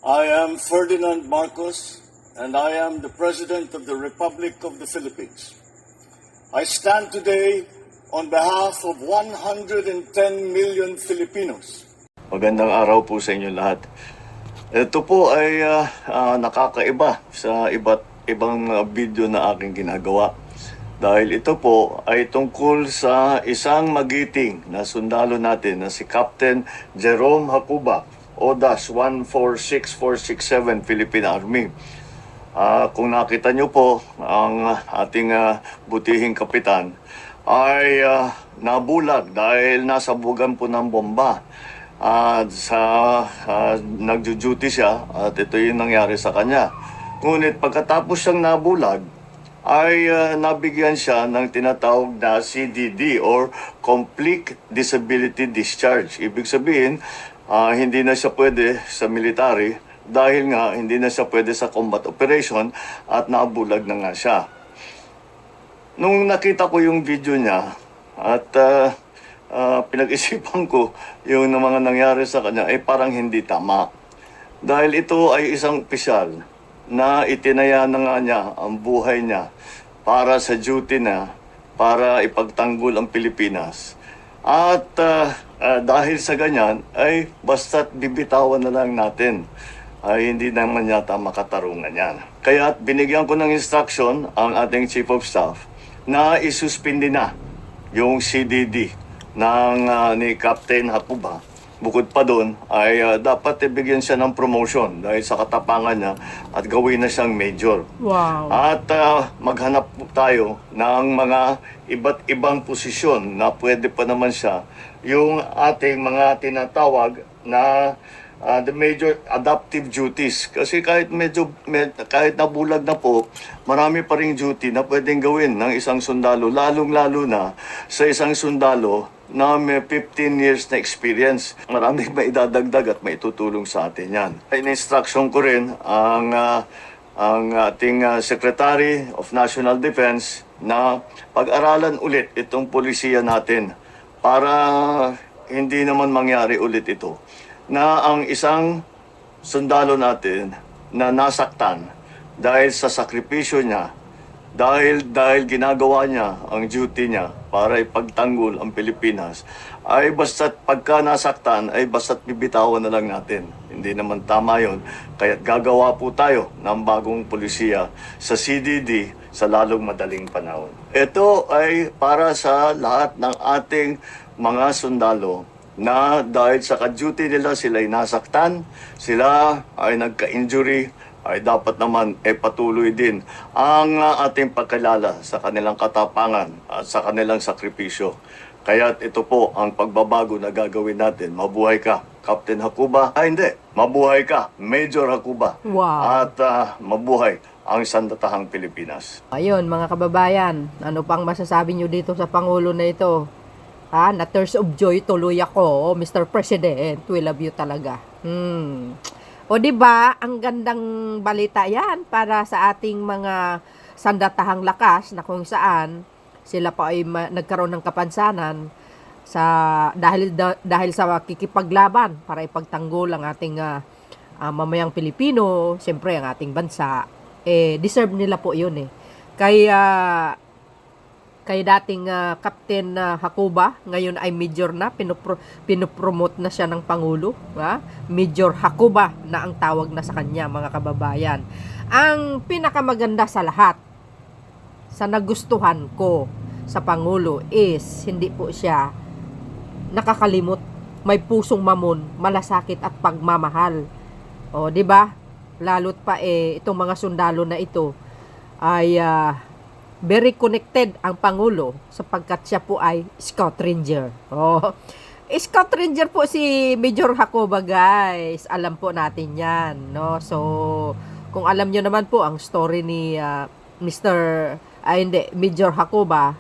I am Ferdinand Marcos, and I am the President of the Republic of the Philippines. I stand today on behalf of 110 million Filipinos. Magandang araw po sa inyo lahat. Ito po ay nakakaiba sa iba't ibang video na aking ginagawa. Dahil ito po ay tungkol sa isang magiting na sundalo natin na si Captain Jerome Hacuba, O-146467 Philippine Army. Kung nakita nyo po, ang ating butihing kapitan ay nabulag dahil nasa bugan po ng bomba. Nagjo-duty siya at ito yung nangyari sa kanya. Ngunit pagkatapos siyang nabulag, ay nabigyan siya ng tinatawag na CDD or Complete Disability Discharge. Ibig sabihin, hindi na siya pwede sa military dahil nga hindi na siya pwede sa combat operation at nabulag na nga siya. Nung nakita ko yung video niya at pinag-isipan ko yung mga nangyari sa kanya ay parang hindi tama. Dahil ito ay isang opisyal na itinaya na nga niya ang buhay niya para sa duty na para ipagtanggol ang Pilipinas. At dahil sa ganyan ay basta't bibitawan na lang natin ay hindi naman yata makatarungan yan. Kaya binigyan ko ng instruction ang ating Chief of Staff na isuspindi na yung CDD ni Captain Hacuba. Bukod pa doon ay dapat ibigyan siya ng promotion dahil sa katapangan niya at gawin na siyang major. Wow. At maghanap po tayo ng mga iba't ibang posisyon na pwede pa naman siya yung ating mga tinatawag na the major adaptive duties. Kasi kahit kahit nabulag na po, marami pa ring duty na pwedeng gawin ng isang sundalo, lalong-lalo na sa isang sundalo na may 15 years na experience. Maraming maidadagdag at maitutulong sa atin yan. In-instruction ko rin ang ating Secretary of National Defense na pag-aralan ulit itong polisiya natin para hindi naman mangyari ulit ito na ang isang sundalo natin na nasaktan dahil sa sakripisyo niya, dahil ginagawa niya ang duty niya para ipagtanggol ang Pilipinas, ay basta't pagka nasaktan ay basta't bibitawan na lang natin. Hindi naman tama yon. Kaya't gagawa po tayo ng bagong polisiya sa CDD sa lalong madaling panahon. Ito ay para sa lahat ng ating mga sundalo na dahil sa ka-duty nila sila ay nasaktan, sila ay nagka-injury, ay dapat naman patuloy din ang ating pagkilala sa kanilang katapangan at sa kanilang sakripisyo. Kaya ito po ang pagbabago na gagawin natin. Mabuhay ka, Captain Hacuba. Hindi, mabuhay ka, Major Hacuba. Wow. At mabuhay ang sandatahang Pilipinas. Ayun, mga kababayan, ano pang masasabi nyo dito sa Pangulo na ito? Na tears of joy tuloy ako, Mr. President. We love you talaga. O di ba, ang gandang balita 'yan para sa ating mga sandatahang lakas na kung saan sila pa ay nagkaroon ng kapansanan dahil sa kikipaglaban para ipagtanggol ang ating mamayang Pilipino, siyempre ang ating bansa. Deserve nila po 'yun eh. Kay dating Captain Hacuba, ngayon ay Major na, pinopromote na siya ng Pangulo. Major Hacuba na ang tawag na sa kanya, mga kababayan. Ang pinakamaganda sa lahat, sa nagustuhan ko sa Pangulo is, hindi po siya nakakalimot, may pusong mamon, malasakit at pagmamahal. O, di ba? Lalo't pa itong mga sundalo na ito ay very connected ang Pangulo sapagkat siya po ay Scout Ranger. Scout Ranger po si Major Hacuba, guys. Alam po natin yan, no? So, kung alam nyo naman po ang story ni Major Hacuba,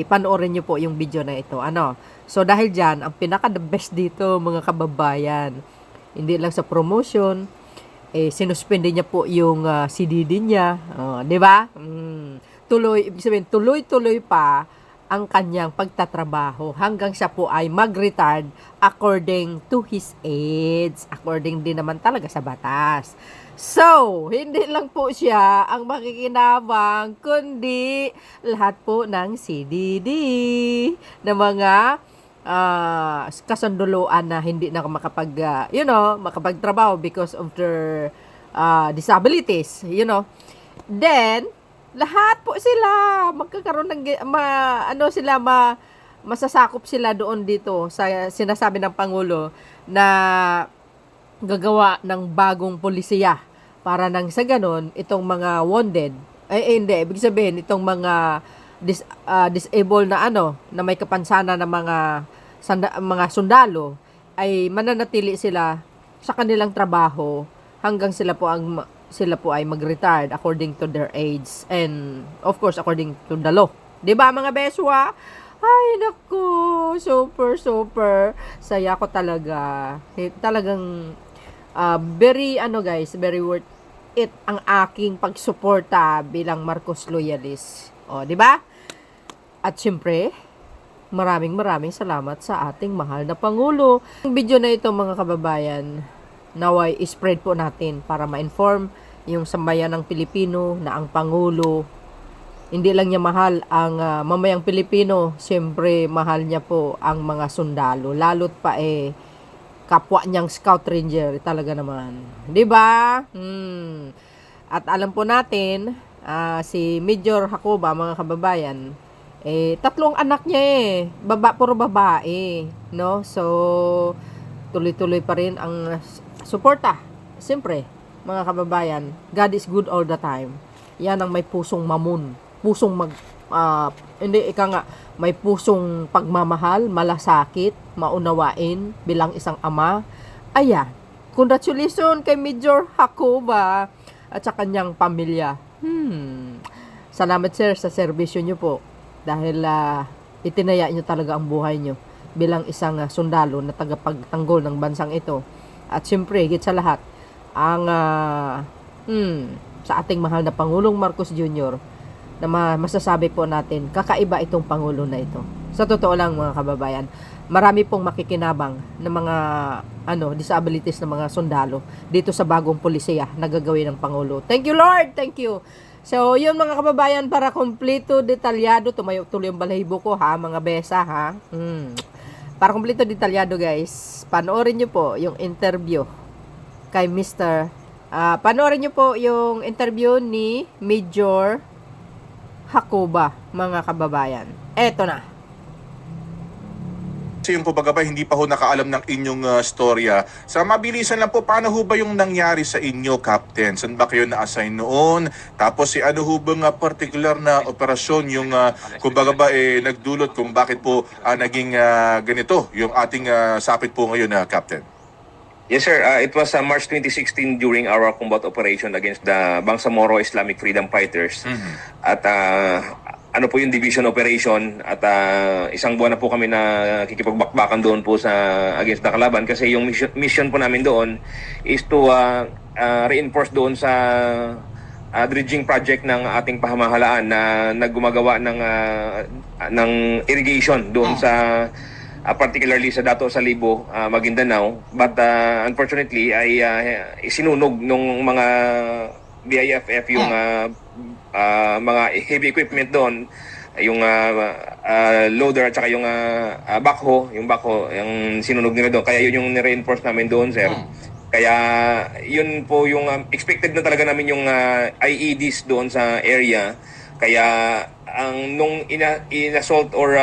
panoorin nyo po yung video na ito. So, dahil dyan, ang pinaka-the best dito, mga kababayan, hindi lang sa promotion, sinuspende niya po yung CDD niya. Di ba? Tuloy, ibig sabihin, tuloy-tuloy pa ang kanyang pagtatrabaho hanggang siya po ay mag-retired according to his age. According din naman talaga sa batas. So, hindi lang po siya ang makikinabang, kundi lahat po ng CDD na mga kasunduluan na hindi na makapagtrabaho because of their disabilities, Then, lahat po sila magkakaroon ng masasakop sila doon dito sa sinasabi ng Pangulo na gagawa ng bagong polisiya para nang sa ganon itong mga wounded hindi ibig sabihin itong mga disabled na na may kapansanan ng mga sundalo ay mananatili sila sa kanilang trabaho hanggang sila po ay mag-retired according to their age and of course according to the law. 'Di ba mga beswa? Ay naku, super saya ko talaga. Talagang very very worth it ang aking pagsuporta bilang Marcos loyalist. O, 'di ba? At syempre, maraming salamat sa ating mahal na Pangulo. Ang video na ito mga kababayan, naway spread po natin para ma-inform yung sambayan ng Pilipino na ang Pangulo hindi lang niya mahal ang mamayang Pilipino, siyempre mahal niya po ang mga sundalo, lalo't pa kapwa niyang scout ranger talaga naman, 'di ba? At alam po natin si Major Jacoba mga kababayan, 3 anak niya puro babae, no? So tuloy-tuloy pa rin ang suporta. Siyempre, mga kababayan, God is good all the time. Yan ang may pusong mamun. May pusong pagmamahal, malasakit, maunawain bilang isang ama. Ayan, congratulations kay Major Jacoba at sa kanyang pamilya. Salamat sir sa serbisyo nyo po dahil itinaya nyo talaga ang buhay nyo bilang isang sundalo na tagapagtanggol ng bansang ito. At siyempre, higit sa lahat, ang sa ating mahal na Pangulong Marcos Jr. na masasabi po natin, kakaiba itong Pangulo na ito. Sa totoo lang mga kababayan, marami pong makikinabang ng mga disabilities ng mga sundalo dito sa bagong polisiya na gagawin ng Pangulo. Thank you Lord! Thank you! So, yun mga kababayan, para kompleto, detalyado, tuloy yung balahibo ko ha, mga besa ha. Para kompleto, detalyado guys, panoorin nyo po yung interview kay Mr. Panoorin nyo po yung interview ni Major Jacoba, mga kababayan. Eto na. So yung po baga ba, hindi pa ho nakaalam ng inyong storya. Sa mabilisan lang po, paano ho ba yung nangyari sa inyo, Captain? Saan ba kayo na-assign noon? Tapos ano ho bang particular na operasyon yung kumbaga ba nagdulot kung bakit po naging ganito yung ating sapit po ngayon, Captain? Yes sir, it was March 2016 during our combat operation against the Bangsamoro Islamic Freedom Fighters. At ano po yung division operation at isang buwan na po kami na kikipagbakbakan doon po sa against the kalaban kasi yung mission po namin doon is to reinforce doon sa dredging project ng ating pamahalaan na naggumagawa ng irrigation doon sa particularly sa Dato Salibo, Maguindanao, but unfortunately ay isinunog nung mga BIFF yung mga heavy equipment doon, yung loader at saka yung backhoe, yung sinunog nila doon. Kaya yun yung ni-reinforce namin doon, sir. Kaya yun po yung expected na talaga namin yung IEDs doon sa area. Kaya ang nung inassault or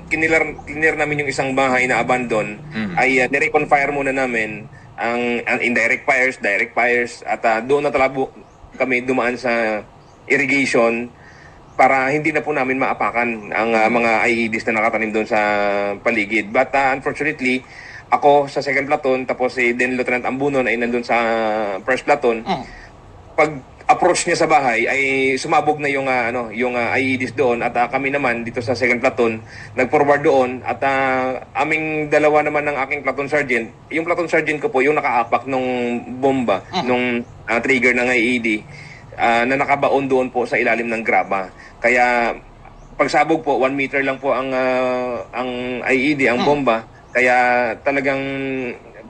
kiniller namin yung isang bahay na abandon, ay nire-confire muna namin ang indirect fires, direct fires, at doon na talabo kami dumaan sa irrigation para hindi na po namin maapakan ang mga IEDs na nakatanim doon sa paligid. But unfortunately, ako sa second platoon, tapos si then Lieutenant Ambunon ay nandun sa first platoon. Pag approach niya sa bahay ay sumabog na yung IEDs doon at kami naman dito sa second platoon nag-forward doon at aming dalawa naman ng aking platoon sergeant, yung platoon sergeant ko po yung nakaapak nung bomba nung trigger ng IED na nakabaon doon po sa ilalim ng graba. Kaya pagsabog po 1 meter lang po ang IED, ang bomba. Kaya talagang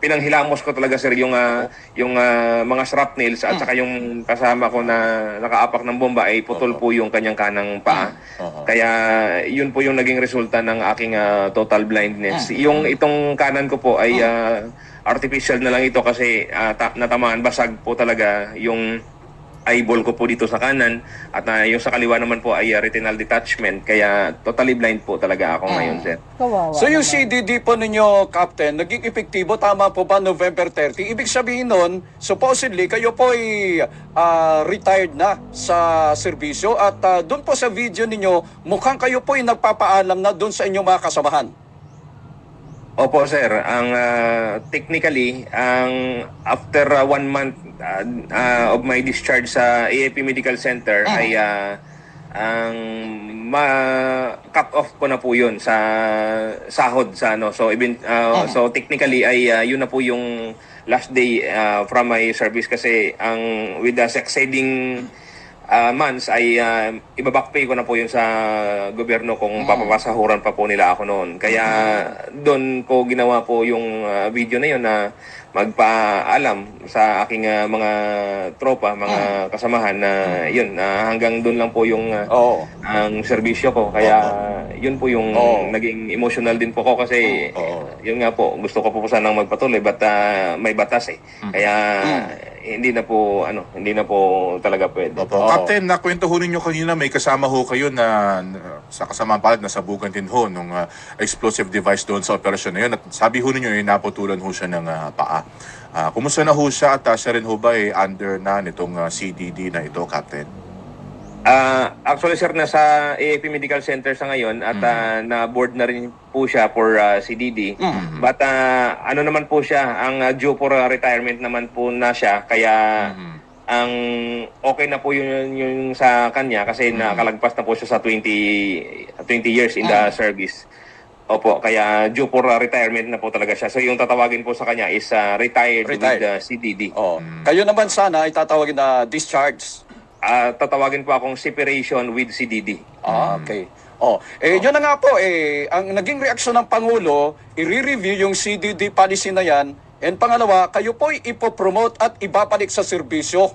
pinanghilamos ko talaga sir yung mga shrapnels at saka yung kasama ko na nakaapak ng bomba ay putol po yung kanyang kanang paa. Kaya yun po yung naging resulta ng aking total blindness. Yung itong kanan ko po ay artificial na lang ito kasi natamaan, basag po talaga yung eyeball ko po dito sa kanan at yung sa kaliwa naman po ay retinal detachment, kaya totally blind po talaga ako ngayon sir. Kawawa So yung naman. CDD po ninyo, Captain, naging epektibo, tama po ba, November 30? Ibig sabihin nun, supposedly, kayo po ay retired na sa serbisyo at doon po sa video ninyo, mukhang kayo po ay nagpapaalam na doon sa inyong mga kasamahan. Opo sir, ang technically ang after 1 month of my discharge sa AAP Medical Center ay ang cut off ko na po 'yun sa sahod sa ano. So so technically ay yun na po yung last day from my service kasi ang with the succeeding months ay ibabackpay ko na po yun sa gobyerno kung papapasahuran pa po nila ako noon. Kaya doon ko ginawa po yung video na yun na magpaalam sa aking mga tropa, mga kasamahan na yun, hanggang doon lang po yung ang serbisyo ko. Kaya yun po yung naging emotional din po ko kasi yun nga po, gusto ko po sanang magpatuloy but may batas eh. Kaya hindi na po talaga pwede. Opo. Captain, nakwento ho ninyo kanina may kasama ho kayo na sa kasamang palad nasabugan din ho nung explosive device doon sa operasyon na yun. At sabi ho ninyo naputulan ho siya ng paa. Kumusta na ho siya at siya rin ho ba under na nitong CDD na ito, Captain? Actually sir, nasa AAP Medical Center sa ngayon at na-board na rin po siya for CDD. But ano naman po siya, ang due for retirement naman po na siya. Kaya ang okay na po yung sa kanya kasi nakalagpas na po siya sa 20 years in the service. Opo, kaya due for retirement na po talaga siya. So yung tatawagin po sa kanya is retired with CDD. Kayo naman sana ay tatawagin na discharge. Tatawagin po akong separation with CDD. Okay. Yun na nga po, ang naging reaksyon ng Pangulo, i-review yung CDD policy na yan. And pangalawa, kayo po ipopromote at ibabalik sa serbisyo.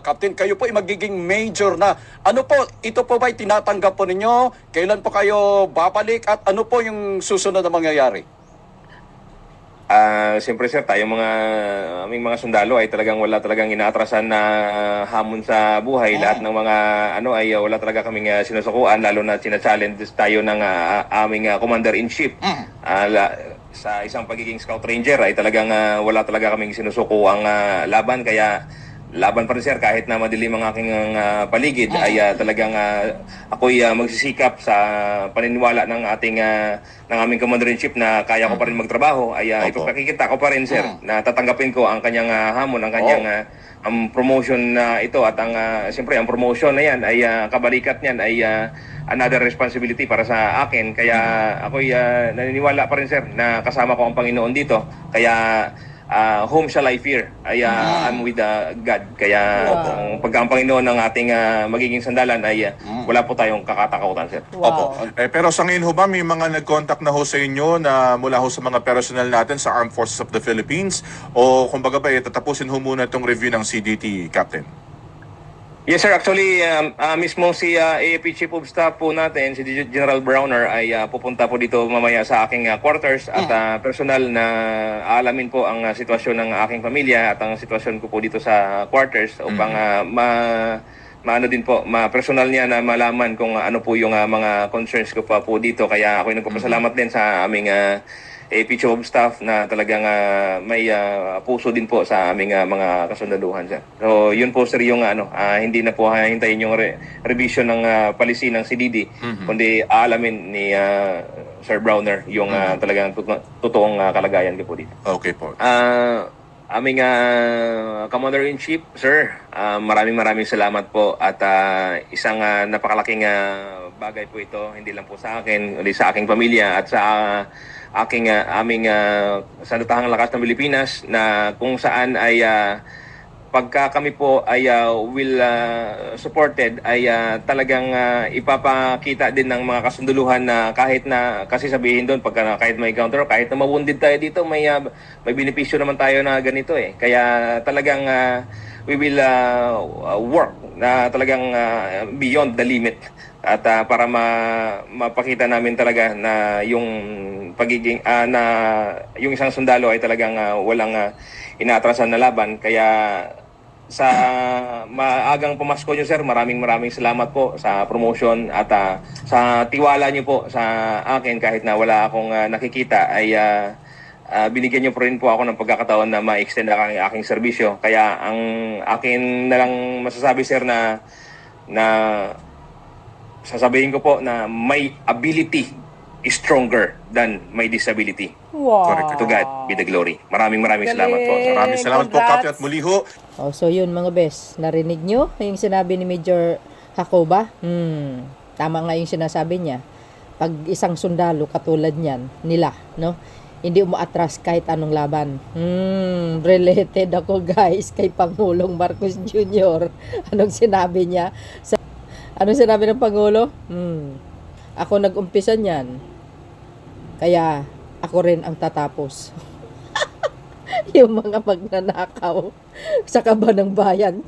Captain, kayo po magiging major na. Ano po, ito po ba'y tinatanggap po ninyo? Kailan po kayo babalik at ano po yung susunod na mangyayari? Siyempre sir, tayong aming mga sundalo ay talagang wala talagang inaatrasan na hamon sa buhay. Lahat ng mga ay wala talaga kaming sinusukuan, lalo na sina-challenge tayo ng aming commander-in-chief. Sa isang pagiging scout ranger ay talagang wala talaga kaming sinusuko ang laban, kaya laban pa rin sir kahit na madilim ang aking paligid ay talagang ako'y magsisikap sa paniniwala ng aming commander-in-chief na kaya ko pa rin magtrabaho ay ipapakikita ko pa rin sir na tatanggapin ko ang kanyang hamon, ang kanyang ang promotion na ito at ang siyempre ang promotion na yan ay kabalikat niyan ay another responsibility para sa akin, kaya ako'y naniniwala pa rin sir na kasama ko ang Panginoon dito, kaya whom shall I fear? I'm with God. Kaya pagka ang Panginoon ng ating magiging sandalan ay wala po tayong kakatakutan, sir. Opo. Pero sa ngayon ho ba, may mga nag-contact na ho sa inyo na mula ho sa mga personnel natin sa Armed Forces of the Philippines? O kumbaga ba, tatapusin ho muna itong review ng CDT, Captain? Yes sir, actually mismo si AAP Chief of Staff po natin, si General Browner ay pupunta po dito mamaya sa aking quarters at personal na aalamin po ang sitwasyon ng aking pamilya at ang sitwasyon ko po dito sa quarters upang personal niya na malaman kung ano po yung mga concerns ko pa po dito. Kaya ako'y nagpapasalamat din sa aming AP Chief of Staff na talagang may puso din po sa aming mga kasundaluhan, sir. So, yun po sir yung hindi na po hintayin yung revision ng policy ng CDD, kundi aalamin ni Sir Browner yung talagang totoong kalagayan ko po dito. Okay po. Aming Commander-in-Chief, sir, maraming salamat po at isang napakalaking bagay po ito, hindi lang po sa akin, kundi sa aking pamilya at sa aming Sandatahang Lakas ng Pilipinas, na kung saan ay pagka kami po ay supported ay talagang ipapakita din ng mga kasunduluhan na kahit na kasi sabihin doon pagka kahit may counter kahit na mawundid tayo dito may benepisyo naman tayo na ganito eh. Kaya talagang we will work na talagang beyond the limit at para mapakita namin talaga na yung pagiging na yung isang sundalo ay talagang walang inaatrasan na laban. Kaya sa maagang pamasko nyo sir, maraming salamat po sa promotion at sa tiwala nyo po sa akin kahit na wala akong nakikita ay binigyan nyo po rin po ako ng pagkakataon na ma-extend ang aking serbisyo. Kaya ang akin na lang masasabi sir na sasabihin ko po na my ability is stronger than my disability. Wow. Correct. To God be the glory. Maraming salamat po. Maraming salamat po, Congrats. Captain. At muli ho, Oh, so yun mga bes, narinig nyo yung sinabi ni Major Hacoba? Tama nga yung sinasabi niya. Pag isang sundalo katulad niyan, nila, no? Hindi umaatras kahit anong laban. Related ako guys kay Pangulong Marcos Jr. Anong sinabi niya? Anong sinabi ng Pangulo? Ako nag-umpisa niyan. Kaya ako rin ang tatapos. Yung mga magnanakaw sa kaban ng bayan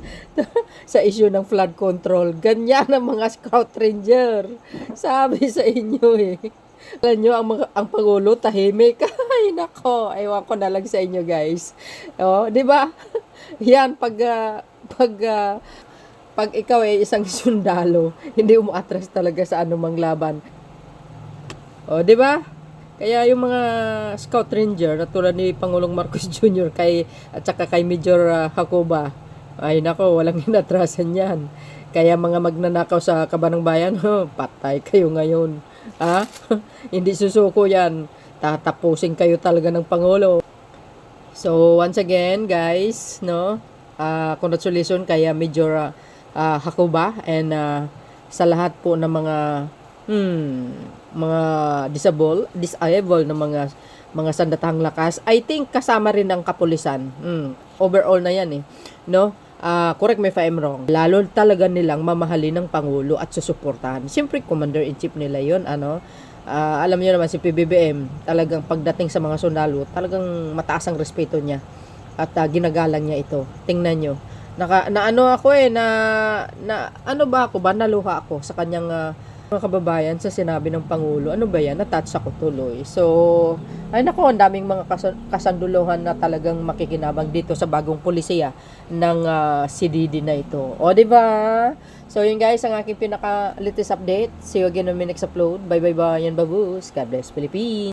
sa issue ng flood control. Ganyan ang mga scout ranger. Sabi sa inyo eh. Alam nyo, ang Pangulo tahimik. Ay, nako. Ewan ko na lang sa inyo, guys. O, di ba? Yan, pag ikaw ay isang sundalo, hindi umaatras talaga sa anumang laban. O, di ba? Kaya yung mga scout ranger na tulad ni Pangulong Marcos Jr. at saka kay Major Hacoba, ay nako, walang inatrasan yan. Kaya mga magnanakaw sa kabanang bayan, patay kayo ngayon. Ha? Hindi susuko yan. Tatapusin kayo talaga ng Pangulo. So, once again, guys, no, congratulations kay Major Hacoba and sa lahat po ng mga disable na mga sandatahang lakas. I think kasama rin ang kapulisan. Overall na yan eh. No? Correct me if I'm wrong. Lalo talaga nilang mamahalin ng Pangulo at susuportahan. Siyempre, Commander-in-Chief nila yon ano. Alam niyo naman si PBBM, talagang pagdating sa mga sundalo, talagang mataas ang respeto niya. At ginagalang niya ito. Tingnan nyo. Naluha ako sa kanyang mga kababayan sa sinabi ng Pangulo. Ano ba yan? Natouch ako tuloy. So, ay nako, ang daming mga kasanduluhan na talagang makikinabang dito sa bagong polisiya ng CDD na ito. O, di ba? So, yun guys, ang aking pinaka-latest update. See you again on my next upload. Bye-bye, yan babus. God bless Philippines.